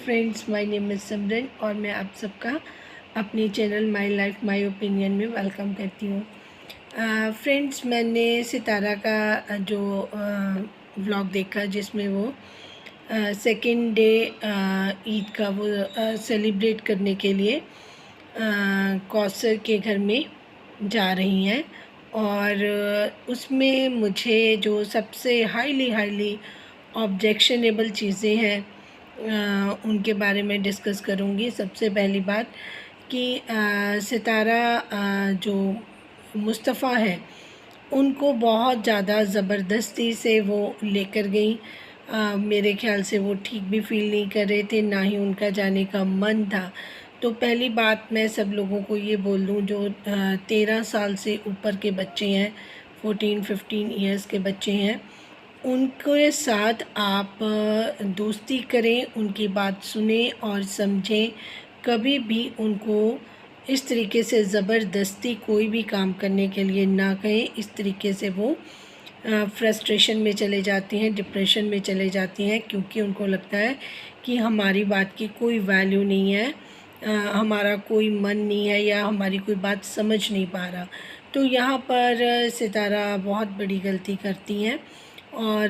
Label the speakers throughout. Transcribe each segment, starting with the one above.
Speaker 1: Friends, my name is सिमरन और मैं आप सबका अपनी channel my life my opinion में वेलकम करती हूँ। फ्रेंड्स, मैंने सितारा का जो व्लॉग देखा जिसमें वो सेकंड डे ईद का वो सेलिब्रेट करने के लिए कौसर के घर में जा रही हैं और उसमें मुझे जो सबसे हाईली ऑब्जेक्शनेबल चीज़ें हैं उनके बारे में डिस्कस करूँगी। सबसे पहली बात कि सितारा जो मुस्तफ़ा है उनको बहुत ज़्यादा ज़बरदस्ती से वो लेकर गई। मेरे ख़्याल से वो ठीक भी फ़ील नहीं कर रहे थे, ना ही उनका जाने का मन था। तो पहली बात मैं सब लोगों को ये बोल दूँ जो 13 साल से ऊपर के बच्चे हैं, 14-15 ईयर्स के बच्चे हैं, उनके साथ आप दोस्ती करें, उनकी बात सुनें और समझें। कभी भी उनको इस तरीके से ज़बरदस्ती कोई भी काम करने के लिए ना कहें। इस तरीके से वो फ्रस्ट्रेशन में चले जाती हैं, डिप्रेशन में चले जाती हैं, क्योंकि उनको लगता है कि हमारी बात की कोई वैल्यू नहीं है, हमारा कोई मन नहीं है या हमारी कोई बात समझ नहीं पा रहा। तो यहाँ पर सितारा बहुत बड़ी गलती करती हैं और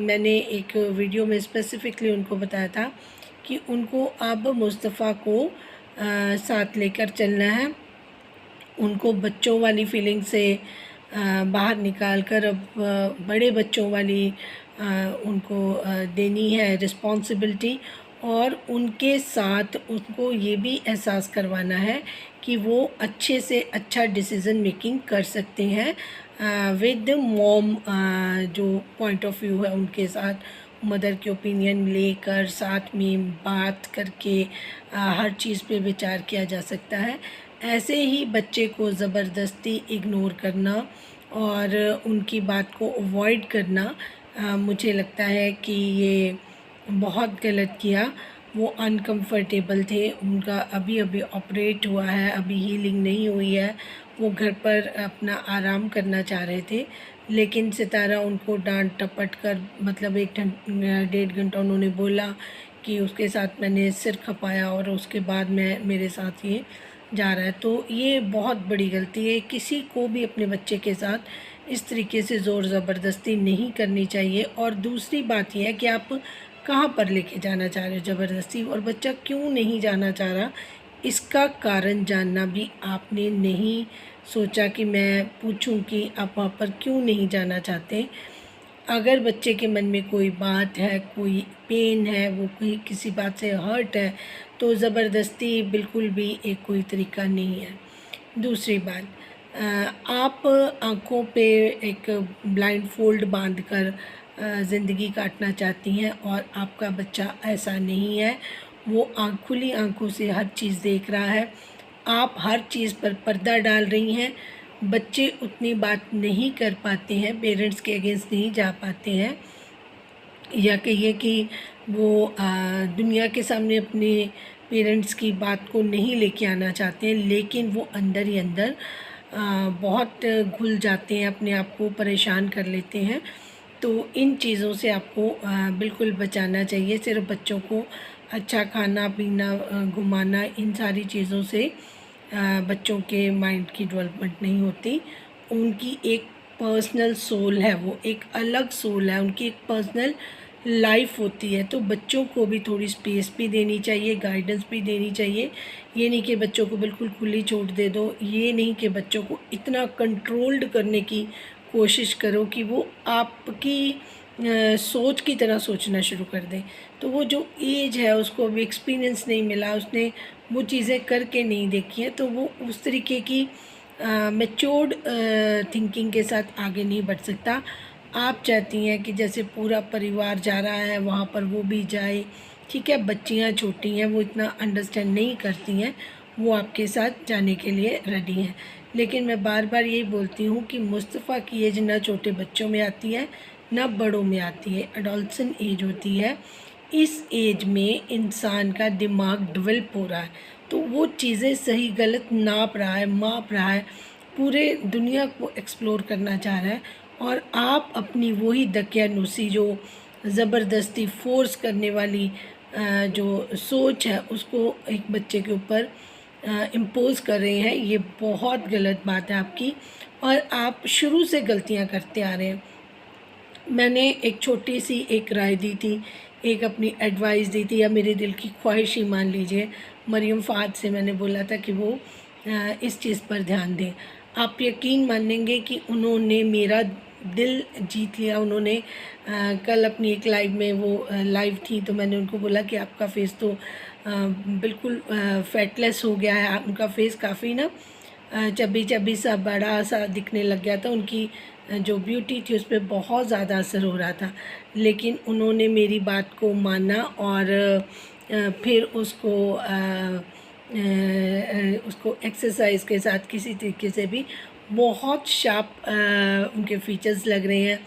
Speaker 1: मैंने एक वीडियो में स्पेसिफ़िकली उनको बताया था कि उनको अब मुस्तफ़ा को साथ लेकर चलना है। उनको बच्चों वाली फीलिंग से बाहर निकाल कर अब बड़े बच्चों वाली उनको देनी है रिस्पॉन्सिबिलिटी, और उनके साथ उनको ये भी एहसास करवाना है कि वो अच्छे से अच्छा डिसीज़न मेकिंग कर सकते हैं विद मॉम। जो पॉइंट ऑफ व्यू है उनके साथ मदर के ओपिनियन लेकर साथ में बात करके हर चीज़ पे विचार किया जा सकता है। ऐसे ही बच्चे को ज़बरदस्ती इग्नोर करना और उनकी बात को अवॉइड करना मुझे लगता है कि ये बहुत गलत किया। वो अनकंफर्टेबल थे, उनका अभी अभी ऑपरेट हुआ है, अभी हीलिंग नहीं हुई है। वो घर पर अपना आराम करना चाह रहे थे, लेकिन सितारा उनको डांट टपट कर मतलब 1-1.5 घंटा उन्होंने बोला कि उसके साथ मैंने सिर खपाया और उसके बाद मेरे साथ ये जा रहा है। तो ये बहुत बड़ी गलती है। किसी को भी अपने बच्चे के साथ इस तरीके से ज़ोर ज़बरदस्ती नहीं करनी चाहिए। और दूसरी बात यह है कि आप कहाँ पर लेके जाना चाह रहे हो ज़बरदस्ती, और बच्चा क्यों नहीं जाना चाह रहा, इसका कारण जानना भी आपने नहीं सोचा कि मैं पूछूं कि आप वहाँ पर क्यों नहीं जाना चाहते। अगर बच्चे के मन में कोई बात है, कोई पेन है, वो कोई किसी बात से हर्ट है, तो ज़बरदस्ती बिल्कुल भी एक कोई तरीका नहीं है। दूसरी बात, आप आँखों पे एक ब्लाइंड फोल्ड बांध कर ज़िंदगी काटना चाहती हैं और आपका बच्चा ऐसा नहीं है। वो खुली आँखों से हर चीज़ देख रहा है। आप हर चीज़ पर पर्दा डाल रही हैं। बच्चे उतनी बात नहीं कर पाते हैं, पेरेंट्स के अगेंस्ट नहीं जा पाते हैं, या कहिए कि वो दुनिया के सामने अपने पेरेंट्स की बात को नहीं लेके आना चाहते हैं, लेकिन वो अंदर ही अंदर बहुत घुल जाते हैं, अपने आप को परेशान कर लेते हैं। तो इन चीज़ों से आपको बिल्कुल बचाना चाहिए। सिर्फ बच्चों को अच्छा खाना पीना घुमाना, इन सारी चीज़ों से बच्चों के माइंड की डेवलपमेंट नहीं होती। उनकी एक पर्सनल सोल है, वो एक अलग सोल है, उनकी एक पर्सनल लाइफ होती है। तो बच्चों को भी थोड़ी स्पेस भी देनी चाहिए, गाइडेंस भी देनी चाहिए। ये नहीं कि बच्चों को बिल्कुल खुली छूट दे दो, ये नहीं कि बच्चों को इतना कंट्रोल्ड करने की कोशिश करो कि वो आपकी सोच की तरह सोचना शुरू कर दें। तो वो जो एज है उसको अभी एक्सपीरियंस नहीं मिला, उसने वो चीज़ें करके नहीं देखी हैं, तो वो उस तरीके की मैच्योर्ड थिंकिंग के साथ आगे नहीं बढ़ सकता। आप चाहती हैं कि जैसे पूरा परिवार जा रहा है वहाँ पर वो भी जाए, ठीक है। बच्चियाँ छोटी हैं, वो इतना अंडरस्टैंड नहीं करती हैं, वो आपके साथ जाने के लिए रेडी हैं। लेकिन मैं बार बार यही बोलती हूँ कि मुस्तफ़ा की एज ना छोटे बच्चों में आती है ना बड़ों में आती है, एडोलसेंट एज होती है। इस एज में इंसान का दिमाग डेवलप हो रहा है, तो वो चीज़ें सही गलत नाप रहा है, माप रहा है, पूरे दुनिया को एक्सप्लोर करना चाह रहा है। और आप अपनी वही दकियानूसी जो ज़बरदस्ती फोर्स करने वाली जो सोच है उसको एक बच्चे के ऊपर इम्पोज़ कर रहे हैं, ये बहुत गलत बात है आपकी, और आप शुरू से गलतियाँ करते आ रहे हैं। मैंने एक छोटी सी एक राय दी थी, एक अपनी एडवाइस दी थी, या मेरे दिल की ख्वाहिश ही मान लीजिए। मरियम फ़ाद से मैंने बोला था कि वो इस चीज़ पर ध्यान दें। आप यकीन मानेंगे कि उन्होंने मेरा दिल जीत लिया। उन्होंने कल अपनी एक लाइव में वो लाइव थी, तो मैंने उनको बोला कि आपका फ़ेस तो बिल्कुल फैटलेस हो गया है। उनका फ़ेस काफ़ी ना चबी चबी सा बड़ा सा दिखने लग गया था। उनकी जो ब्यूटी थी उस पे बहुत ज़्यादा असर हो रहा था, लेकिन उन्होंने मेरी बात को माना और फिर उसको एक्सरसाइज के साथ किसी तरीके से भी बहुत शार्प उनके फीचर्स लग रहे हैं।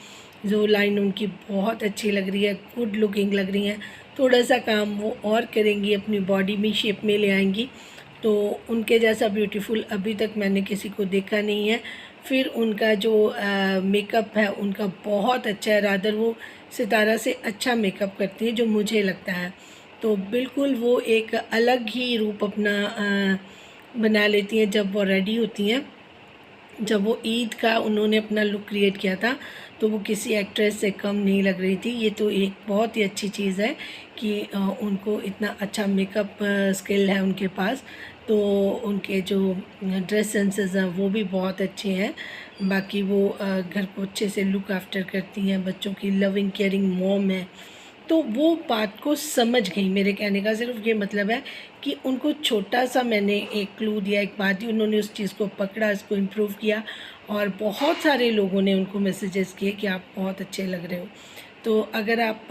Speaker 1: जो लाइन उनकी बहुत अच्छी लग रही है, गुड लुकिंग लग रही हैं। थोड़ा सा काम वो और करेंगी, अपनी बॉडी में शेप में ले आएंगी, तो उनके जैसा ब्यूटीफुल अभी तक मैंने किसी को देखा नहीं है। फिर उनका जो मेकअप है उनका बहुत अच्छा है, रादर वो सितारा से अच्छा मेकअप करती है जो मुझे लगता है। तो बिल्कुल वो एक अलग ही रूप अपना बना लेती हैं जब वो रेडी होती हैं। जब वो ईद का उन्होंने अपना लुक क्रिएट किया था तो वो किसी एक्ट्रेस से कम नहीं लग रही थी। ये तो एक बहुत ही अच्छी चीज़ है कि उनको इतना अच्छा मेकअप स्किल है उनके पास। तो उनके जो ड्रेस सेंसेस हैं वो भी बहुत अच्छे हैं। बाकी वो घर को अच्छे से लुक आफ्टर करती हैं, बच्चों की लविंग केयरिंग मॉम है। तो वो बात को समझ गई। मेरे कहने का सिर्फ ये मतलब है कि उनको छोटा-सा मैंने एक क्लू दिया, एक बात दी, उन्होंने उस चीज़ को पकड़ा, इसको इम्प्रूव किया, और बहुत सारे लोगों ने उनको मैसेजेस किए कि आप बहुत अच्छे लग रहे हो। तो अगर आप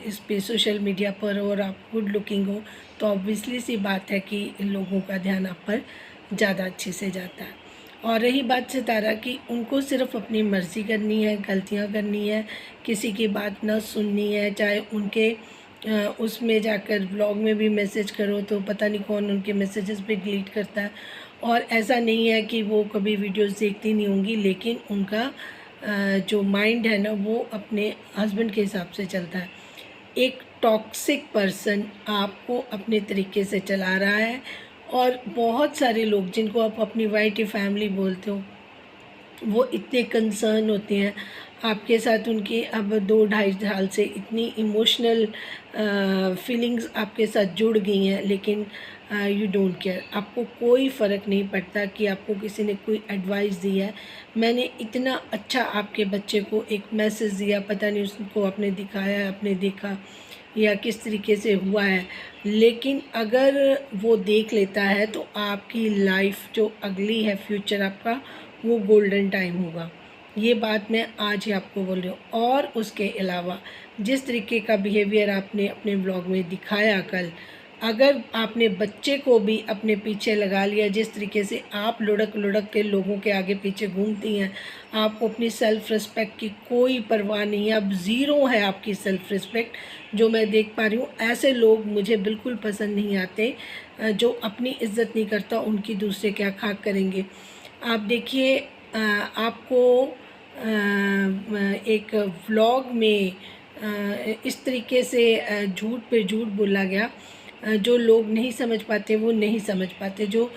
Speaker 1: इस पे सोशल मीडिया पर हो और आप गुड लुकिंग हो, तो ऑब्वियसली सी बात है कि लोगों का ध्यान आप पर ज़्यादा अच्छे से जाता है। और रही बात सितारा की, उनको सिर्फ़ अपनी मर्ज़ी करनी है, गलतियाँ करनी है, किसी की बात ना सुननी है। चाहे उनके उसमें जाकर ब्लॉग में भी मैसेज करो तो पता नहीं कौन उनके मैसेजेस भी डिलीट करता है। और ऐसा नहीं है कि वो कभी वीडियोज़ देखती नहीं होंगी, लेकिन उनका जो माइंड है ना वो अपने हस्बैंड के हिसाब से चलता है। एक टॉक्सिक पर्सन आपको अपने तरीके से चला रहा है, और बहुत सारे लोग जिनको आप अपनी वाइटी फैमिली बोलते हो, वो इतने कंसर्न होते हैं आपके साथ। उनकी अब 2 ढाई साल से इतनी इमोशनल फीलिंग्स आपके साथ जुड़ गई हैं, लेकिन यू डोंट केयर। आपको कोई फ़र्क नहीं पड़ता कि आपको किसी ने कोई एडवाइस दी है। मैंने इतना अच्छा आपके बच्चे को एक मैसेज दिया, पता नहीं उसको आपने दिखाया, आपने देखा या किस तरीके से हुआ है, लेकिन अगर वो देख लेता है तो आपकी लाइफ जो अगली है, फ्यूचर आपका, वो गोल्डन टाइम होगा। ये बात मैं आज ही आपको बोल रही हूँ। और उसके अलावा जिस तरीके का बिहेवियर आपने अपने ब्लॉग में दिखाया कल, अगर आपने बच्चे को भी अपने पीछे लगा लिया, जिस तरीके से आप लुढ़क लुढ़क के लोगों के आगे पीछे घूमती हैं, आपको अपनी सेल्फ़ रिस्पेक्ट की कोई परवाह नहीं है। अब ज़ीरो है आपकी सेल्फ़ रिस्पेक्ट, जो मैं देख पा रही हूँ। ऐसे लोग मुझे बिल्कुल पसंद नहीं आते, जो अपनी इज़्ज़त नहीं करता, उनकी दूसरे क्या खाक करेंगे। आप देखिए, आपको एक व्लॉग में इस तरीके से झूठ पे झूठ बोला गया। जो लोग नहीं समझ पाते वो नहीं समझ पाते, जो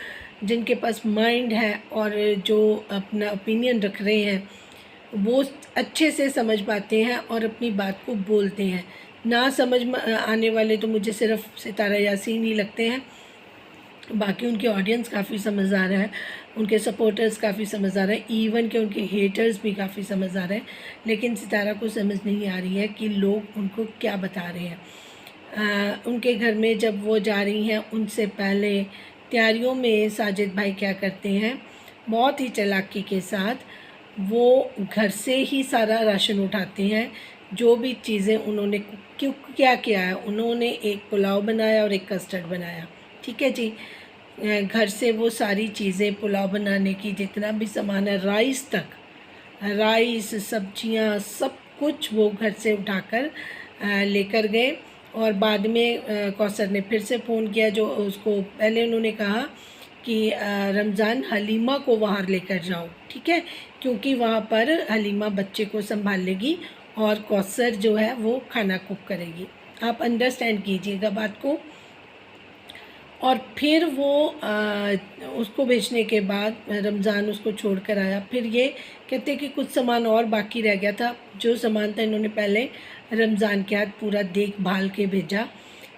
Speaker 1: जिनके पास माइंड है और जो अपना ओपिनियन रख रहे हैं वो अच्छे से समझ पाते हैं और अपनी बात को बोलते हैं। ना समझ में आने वाले तो मुझे सिर्फ सितारा यासीन ही लगते हैं। बाकी उनके ऑडियंस काफ़ी समझदार है, उनके सपोर्टर्स काफ़ी समझदार है, इवन कि उनके हेटर्स भी काफ़ी समझदार हैं। लेकिन सितारा को समझ नहीं आ रही है कि लोग उनको क्या बता रहे हैं। उनके घर में जब वो जा रही हैं, उनसे पहले तैयारियों में साजिद भाई क्या करते हैं, बहुत ही चालाकी के साथ वो घर से ही सारा राशन उठाते हैं। जो भी चीज़ें उन्होंने क्यों क्या किया है, उन्होंने एक पुलाव बनाया और एक कस्टर्ड बनाया, ठीक है जी। घर से वो सारी चीज़ें पुलाव बनाने की जितना भी सामान है, राइस तक, राइस, सब्जियां, सब कुछ वो घर से उठाकर लेकर गए। और बाद में कौसर ने फिर से फ़ोन किया, जो उसको पहले उन्होंने कहा कि रमज़ान हलीमा को बाहर लेकर जाओ, ठीक है, क्योंकि वहाँ पर हलीमा बच्चे को संभाल लेगी और कौसर जो है वो खाना कुक करेगी। आप अंडरस्टैंड कीजिएगा बात को। और फिर वो उसको बेचने के बाद रमज़ान उसको छोड़ कर आया। फिर ये कहते कि कुछ सामान और बाकी रह गया था, जो सामान था इन्होंने पहले रमज़ान के बाद पूरा देखभाल के भेजा,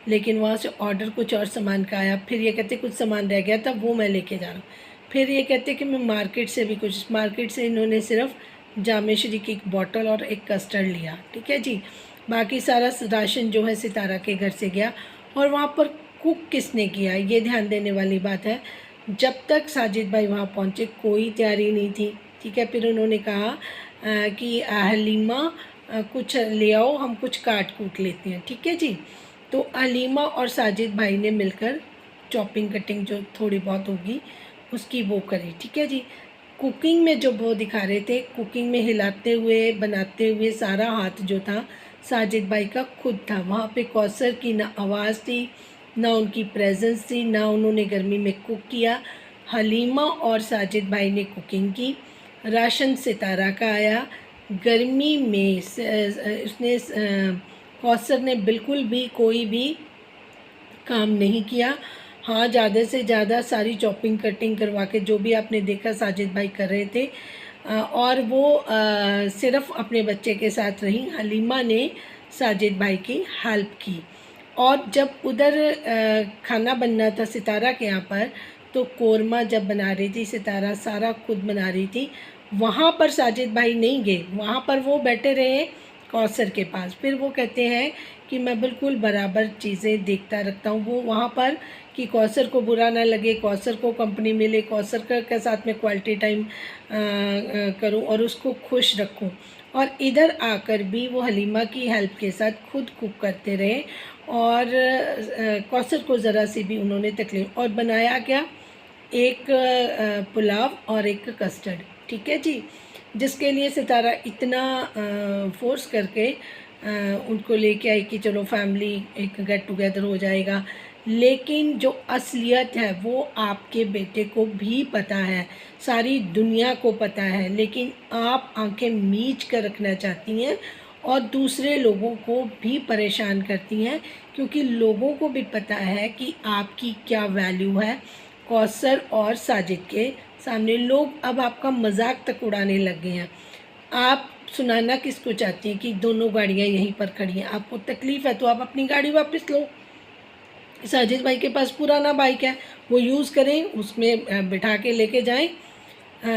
Speaker 1: लेकिन वहाँ से ऑर्डर कुछ और सामान का आया। फिर ये कहते कुछ सामान रह गया था, वो मैं लेके जा रहा हूँ। फिर ये कहते कि मैं मार्केट से भी कुछ, मार्केट से इन्होंने सिर्फ जामेश्वरी की एक बॉटल और एक कस्टर्ड लिया, ठीक है जी। बाकी सारा राशन जो है सितारा के घर से गया। और वहाँ पर कुक किसने किया, ये ध्यान देने वाली बात है। जब तक साजिद भाई वहाँ पहुँचे कोई तैयारी नहीं थी, ठीक है। फिर उन्होंने कहा कि हलीमा कुछ ले आओ, हम कुछ काट कूट लेते हैं, ठीक है जी। तो हलीमा और साजिद भाई ने मिलकर चॉपिंग कटिंग जो थोड़ी बहुत होगी उसकी वो करी, ठीक है जी। कुकिंग में जो वो दिखा रहे थे, कुकिंग में हिलाते हुए बनाते हुए सारा हाथ जो था साजिद भाई का खुद था। वहाँ पे कौसर की ना आवाज़ थी, ना उनकी प्रेजेंस थी, ना उन्होंने गर्मी में कुक किया। हलीमा और साजिद भाई ने कुकिंग की। राशन सितारा का आया। गर्मी में उसने कौसर ने बिल्कुल भी कोई भी काम नहीं किया। हाँ, ज़्यादा से ज़्यादा सारी चॉपिंग कटिंग करवा के जो भी आपने देखा साजिद भाई कर रहे थे, और वो सिर्फ़ अपने बच्चे के साथ रही। हलीमा ने साजिद भाई की हेल्प की। और जब उधर खाना बनना था सितारा के यहाँ पर, तो कोरमा जब बना रही थी सितारा, सारा खुद बना रही थी। वहाँ पर साजिद भाई नहीं गए, वहाँ पर वो बैठे रहे कौसर के पास। फिर वो कहते हैं कि मैं बिल्कुल बराबर चीज़ें देखता रखता हूँ। वो वहाँ पर कि कौसर को बुरा ना लगे, कौसर को कंपनी मिले, कौसर के साथ में क्वालिटी टाइम करूँ और उसको खुश रखूँ। और इधर आकर भी वो हलीमा की हेल्प के साथ खुद कुक करते रहे, और कौसर को ज़रा सी भी उन्होंने तकलीफ। और बनाया क्या, एक पुलाव और एक कस्टर्ड, ठीक है जी। जिसके लिए सितारा इतना फोर्स करके उनको लेके आई कि चलो फैमिली एक गेट टुगेदर हो जाएगा। लेकिन जो असलियत है वो आपके बेटे को भी पता है, सारी दुनिया को पता है, लेकिन आप आंखें मीच कर रखना चाहती हैं और दूसरे लोगों को भी परेशान करती हैं, क्योंकि लोगों को भी पता है कि आपकी क्या वैल्यू है कौसर और साजिद के सामने। लोग अब आपका मजाक तक उड़ाने लग गए हैं। आप सुनाना किसको चाहती हैं कि दोनों गाड़ियां यहीं पर खड़ी हैं, आपको तकलीफ़ है तो आप अपनी गाड़ी वापस लो। साजिद भाई के पास पुराना बाइक है, वो यूज़ करें, उसमें बिठा के लेके जाएं।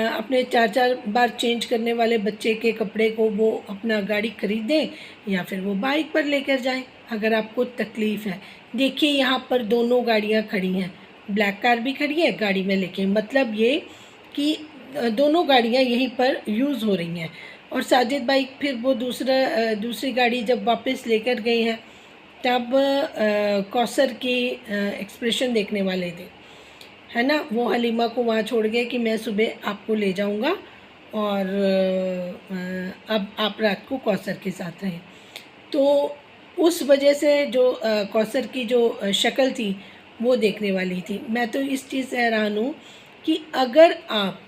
Speaker 1: अपने 4-4 बार चेंज करने वाले बच्चे के कपड़े को वो अपना गाड़ी खरीदें, या फिर वो बाइक पर लेकर जाएं अगर आपको तकलीफ़ है। देखिए यहाँ पर दोनों गाड़ियाँ खड़ी हैं, ब्लैक कार भी खड़ी है गाड़ी में लेके, मतलब ये कि दोनों गाड़ियाँ यहीं पर यूज़ हो रही हैं। और साजिद भाई फिर वो दूसरी गाड़ी जब वापस लेकर गए हैं, तब कौसर की एक्सप्रेशन देखने वाले थे, है ना। वो हलीमा को वहाँ छोड़ गए कि मैं सुबह आपको ले जाऊँगा, और अब आप रात को कौसर के साथ रहें। तो उस वजह से जो कौसर की जो शक्ल थी वो देखने वाली थी। मैं तो इस चीज़ से हैरान हूँ कि अगर आप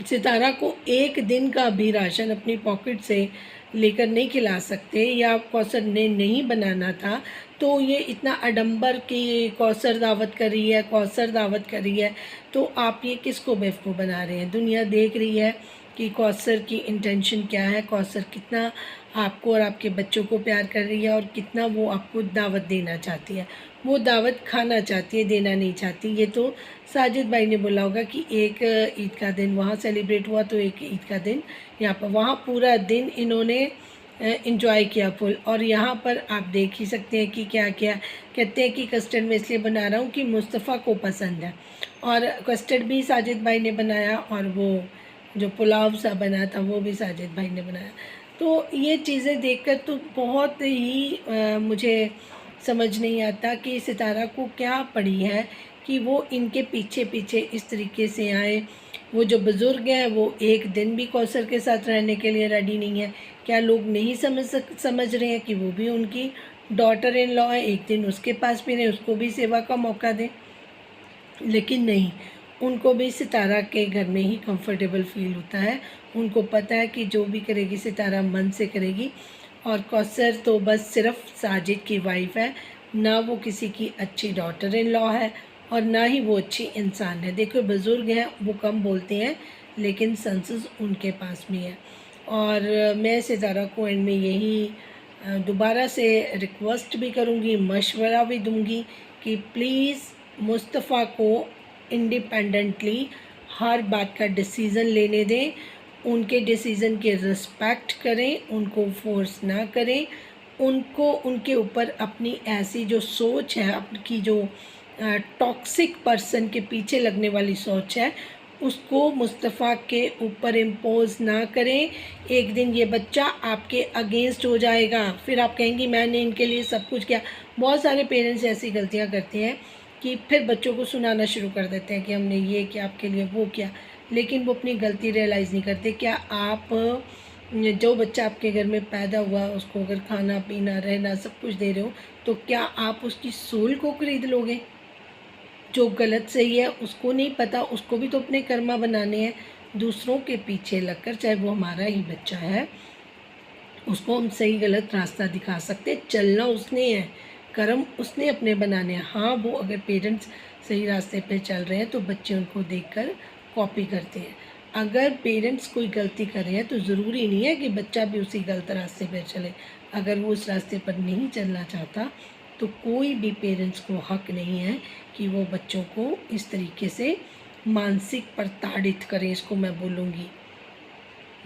Speaker 1: सितारा को एक दिन का भी राशन अपनी पॉकेट से लेकर नहीं खिला सकते, या कौसर ने नहीं बनाना था, तो ये इतना आडंबर कि कौसर दावत कर रही है, कौसर दावत कर रही है, तो आप ये किसको बेवकूफ़ बना रहे हैं। दुनिया देख रही है कि कौसर की इंटेंशन क्या है, कौसर कितना आपको और आपके बच्चों को प्यार कर रही है, और कितना वो आपको दावत देना चाहती है। वो दावत खाना चाहती है, देना नहीं चाहती। ये तो साजिद भाई ने बोला होगा कि एक ईद का दिन वहाँ सेलिब्रेट हुआ, तो एक ईद का दिन यहाँ पर, वहाँ पूरा दिन इन्होंने इंजॉय किया फुल। और यहाँ पर आप देख ही सकते हैं कि क्या क्या कहते हैं कि कस्टर्ड मैं इसलिए बना रहा हूँ कि मुस्तफ़ा को पसंद है, और कस्टर्ड भी साजिद भाई ने बनाया, और वो जो पुलाव सा बना था वो भी साजिद भाई ने बनाया। तो ये चीज़ें देखकर तो बहुत ही मुझे समझ नहीं आता कि सितारा को क्या पड़ी है कि वो इनके पीछे पीछे इस तरीके से आए। वो जो बुज़ुर्ग हैं वो एक दिन भी कौसर के साथ रहने के लिए रेडी नहीं है। क्या लोग नहीं समझ रहे हैं कि वो भी उनकी डॉटर इन लॉ है, एक दिन उसके पास भी रहें, उसको भी सेवा का मौका दें। लेकिन नहीं, उनको भी सितारा के घर में ही कंफर्टेबल फील होता है। उनको पता है कि जो भी करेगी सितारा मन से करेगी, और कौसर तो बस सिर्फ साजिद की वाइफ है, ना वो किसी की अच्छी डॉटर इन लॉ है और ना ही वो अच्छी इंसान है। देखो बुज़ुर्ग हैं, वो कम बोलते हैं लेकिन सेंसेस उनके पास भी है। और मैं सितारा को एंड में यही दोबारा से रिक्वेस्ट भी करूँगी, मशवरा भी दूँगी कि प्लीज़ मुस्तफ़ा को इंडिपेंडेंटली हर बात का डिसीज़न लेने दें, उनके डिसीज़न के रिस्पेक्ट करें, उनको फोर्स ना करें, उनको उनके ऊपर अपनी ऐसी जो सोच है, आपकी जो टॉक्सिक पर्सन के पीछे लगने वाली सोच है, उसको मुस्तफ़ा के ऊपर इम्पोज़ ना करें। एक दिन ये बच्चा आपके अगेंस्ट हो जाएगा, फिर आप कहेंगी मैंने इनके लिए सब कुछ किया। बहुत सारे पेरेंट्स ऐसी गलतियाँ करते हैं कि फिर बच्चों को सुनाना शुरू कर देते हैं कि हमने ये किया आपके लिए, वो किया, लेकिन वो अपनी गलती रियलाइज़ नहीं करते। क्या आप जो बच्चा आपके घर में पैदा हुआ उसको अगर खाना पीना रहना सब कुछ दे रहे हो, तो क्या आप उसकी सोल को खरीद लोगे? जो गलत सही है उसको नहीं पता, उसको भी तो अपने कर्मा बनाने हैं। दूसरों के पीछे लगकर, चाहे वो हमारा ही बच्चा है, उसको हम सही गलत रास्ता दिखा सकते। चलना उसने है, कर्म उसने अपने बनाने हैं। हाँ, वो अगर पेरेंट्स सही रास्ते पे चल रहे हैं तो बच्चे उनको देखकर कॉपी करते हैं। अगर पेरेंट्स कोई गलती कर रहे हैं तो ज़रूरी नहीं है कि बच्चा भी उसी गलत रास्ते पर चले। अगर वो उस रास्ते पर नहीं चलना चाहता तो कोई भी पेरेंट्स को हक नहीं है कि वो बच्चों को इस तरीके से मानसिक प्रताड़ित करें, इसको मैं बोलूँगी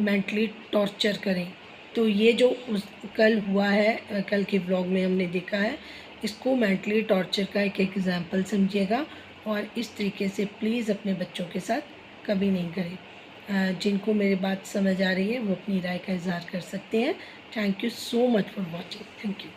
Speaker 1: मेंटली टॉर्चर करें। तो ये जो उस कल हुआ है, कल के व्लॉग में हमने देखा है, इसको मेंटली टॉर्चर का एक एग्जाम्पल समझिएगा और इस तरीके से प्लीज़ अपने बच्चों के साथ कभी नहीं करें। जिनको मेरी बात समझ आ रही है वो अपनी राय का इज़हार कर सकते हैं। Thank you so much for watching. Thank you.